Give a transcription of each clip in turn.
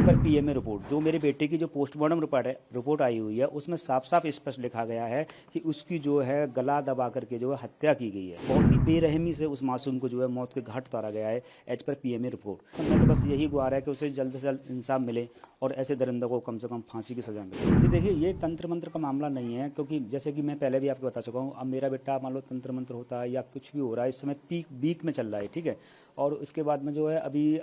पर PMA report जो मेरे बेटे की जो पोस्टमार्टम रिपोर्ट आई हुई है उसमें साफ साफ स्पष्ट लिखा गया है कि उसकी जो है गला दबा करके जो है हत्या की गई है। बहुत ही बेरहमी से उस मासूम को जो है मौत के घाट उतारा गया है एज पर पीएमए रिपोर्ट। तो मैं तो बस यही गुहार है कि उसे जल्द से जल्द इंसाफ मिले और ऐसे दरिंदों को कम से कम फांसी की सजा मिले। जी देखिए, ये तंत्र मंत्र का मामला नहीं है, क्योंकि जैसे कि मैं पहले भी आपको बता चुका हूँ, अब मेरा बेटा मान लो तंत्र मंत्र होता है या कुछ भी हो रहा है, इस समय पीक बीक में चल रहा है, ठीक है। और उसके बाद में जो है अभी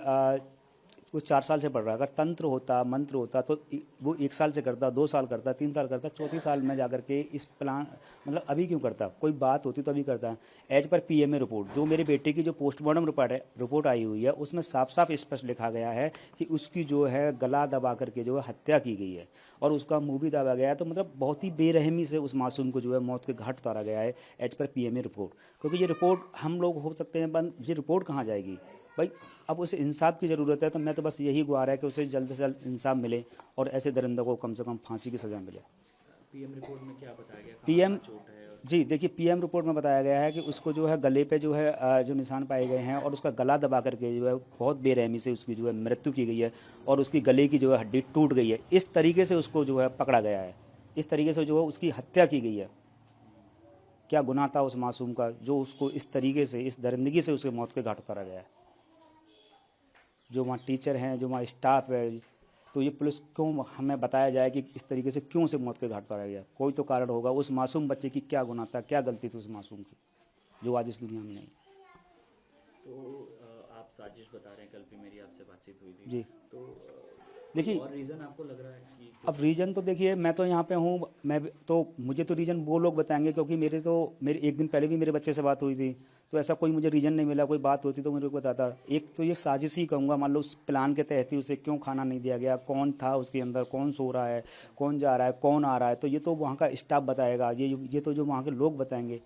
वो 4 साल से पढ़ रहा है। अगर तंत्र होता मंत्र होता तो वो 1 साल से करता, 2 साल करता, 3 साल करता, चौथी साल में जाकर के इस प्लान मतलब अभी क्यों करता? कोई बात होती तो अभी करता। एज पर पीएमए रिपोर्ट जो मेरे बेटे की जो पोस्टमार्टम रिपोर्ट आई हुई है उसमें साफ साफ स्पष्ट लिखा गया है कि उसकी जो है गला दबा करके जो है हत्या की गई है और उसका मुंह भी दबा गया है। तो मतलब बहुत ही बेरहमी से उस मासूम को जो है मौत के घाट उतारा गया है एज पर पीएमए रिपोर्ट। क्योंकि ये रिपोर्ट हम लोग हो सकते हैं बंद, ये रिपोर्ट कहाँ जाएगी भाई? अब उसे इंसाफ की ज़रूरत है। तो मैं तो बस यही गुहार है कि उसे जल्द से जल्द इंसाफ मिले और ऐसे दरिंदों को कम से कम फांसी की सज़ा मिले। पीएम रिपोर्ट में क्या बताया गया? पीएम जी देखिए, पीएम रिपोर्ट में बताया गया है कि उसको जो है गले पे जो है जो निशान पाए गए हैं और उसका गला दबा करके जो है बहुत बेरहमी से उसकी जो है मृत्यु की गई है और उसकी गले की जो है हड्डी टूट गई है। इस तरीके से उसको जो है पकड़ा गया है, इस तरीके से जो है उसकी हत्या की गई है। क्या गुनाह था उस मासूम का जो उसको इस तरीके से, इस दरिंदगी से उसके मौत के घाट उतारा गया है? जो वहाँ टीचर हैं, जो वहाँ स्टाफ है, तो ये पुलिस क्यों हमें बताया जाए कि इस तरीके से क्यों उसे मौत के घाट उतारा गया? कोई तो कारण होगा। उस मासूम बच्चे की क्या गुनाह था, क्या गलती थी उस मासूम की जो आज इस दुनिया में नहीं। तो आप साजिश बता रहे हैं, कल भी मेरी आपसे बातचीत हुई थी जी। तो देखिए, और रीज़न आपको लग रहा है कि अब रीज़न तो देखिए, मैं तो यहाँ पे हूँ, मुझे तो रीज़न वो लोग बताएंगे, क्योंकि मेरे एक दिन पहले भी मेरे बच्चे से बात हुई थी, तो ऐसा कोई मुझे रीज़न नहीं मिला। कोई बात होती तो मुझे बताता। एक तो ये साजिश ही कहूँगा, मान लो उस प्लान के तहत ही उसे क्यों खाना नहीं दिया गया, कौन था उसके अंदर, कौन सो रहा है, कौन जा रहा है, कौन आ रहा है, तो ये तो वहाँ का स्टाफ बताएगा, ये तो जो वहाँ के लोग बताएंगे।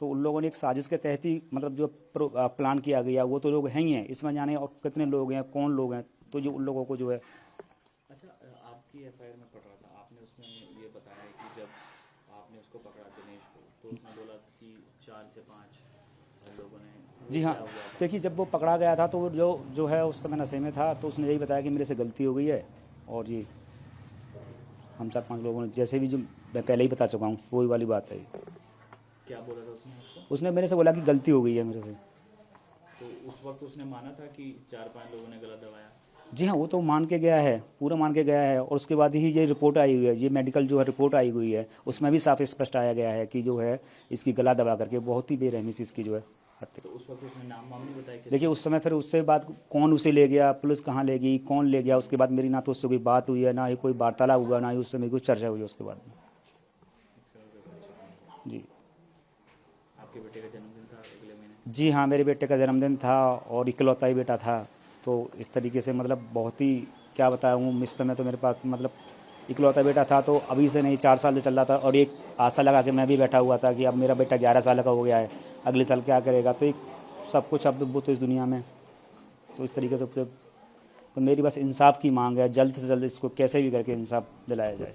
तो उन लोगों ने एक साजिश के तहत ही मतलब जो प्लान किया गया, वो तो लोग हैं ही हैं, इसमें जाने और कितने लोग हैं, कौन लोग हैं, तो जो उन लोगों को जो है। अच्छा, आपकी एफआईआर में पढ़ रहा था, आपने उसमें ये बताया कि जब आपने उसको पकड़ा दिनेश को, तो उसने बोला कि 4 से 5 लोगों ने। जी हाँ, देखिए, जब वो पकड़ा गया था तो वो जो है उस समय नशे में था, तो उसने यही बताया कि मेरे से गलती हो गई है और ये हम 4-5 लोगों ने, जैसे भी जो मैं पहले ही बता चुका हूँ, वही वाली बात है। क्या बोला था उसने आपको? उसने मेरे से बोला कि गलती हो गई है मेरे से। तो उस वक्त उसने माना था कि 4-5 लोगों ने गलत दबाया? जी हाँ, वो तो मान के गया है, पूरा मान के गया है। और उसके बाद ही ये रिपोर्ट आई हुई है, ये मेडिकल जो है रिपोर्ट आई हुई है, उसमें भी साफ स्पष्ट आया गया है कि जो है इसकी गला दबा करके बहुत ही बेरहमी से इसकी जो है हत्या। तो उस वक्त उसने नाम वाम नहीं बताया? देखिए, उस समय फिर उससे बात, कौन उसे ले गया, पुलिस कहाँ ले गई, कौन ले गया, उसके बाद मेरी ना तो उससे कोई बात हुई है, ना ही कोई वार्तालाप हुआ, ना ही उससे मेरी कोई चर्चा हुई उसके बाद में। जी। आपके बेटे का जन्मदिन था अगले महीने? जी हाँ, मेरे बेटे का जन्मदिन था और इकलौता ही बेटा था, तो इस तरीके से मतलब बहुत ही क्या बताऊँ, इस समय तो मेरे पास मतलब इकलौता बेटा था, तो अभी से नहीं 4 साल से चल रहा था। और एक आशा लगा के मैं भी बैठा हुआ था कि अब मेरा बेटा 11 साल का हो गया है, अगले साल क्या करेगा। तो एक सब कुछ अब वो तो इस दुनिया में, तो इस तरीके से तो मेरी बस इंसाफ की मांग है, जल्द से जल्द इसको कैसे भी करके इंसाफ दिलाया जाए।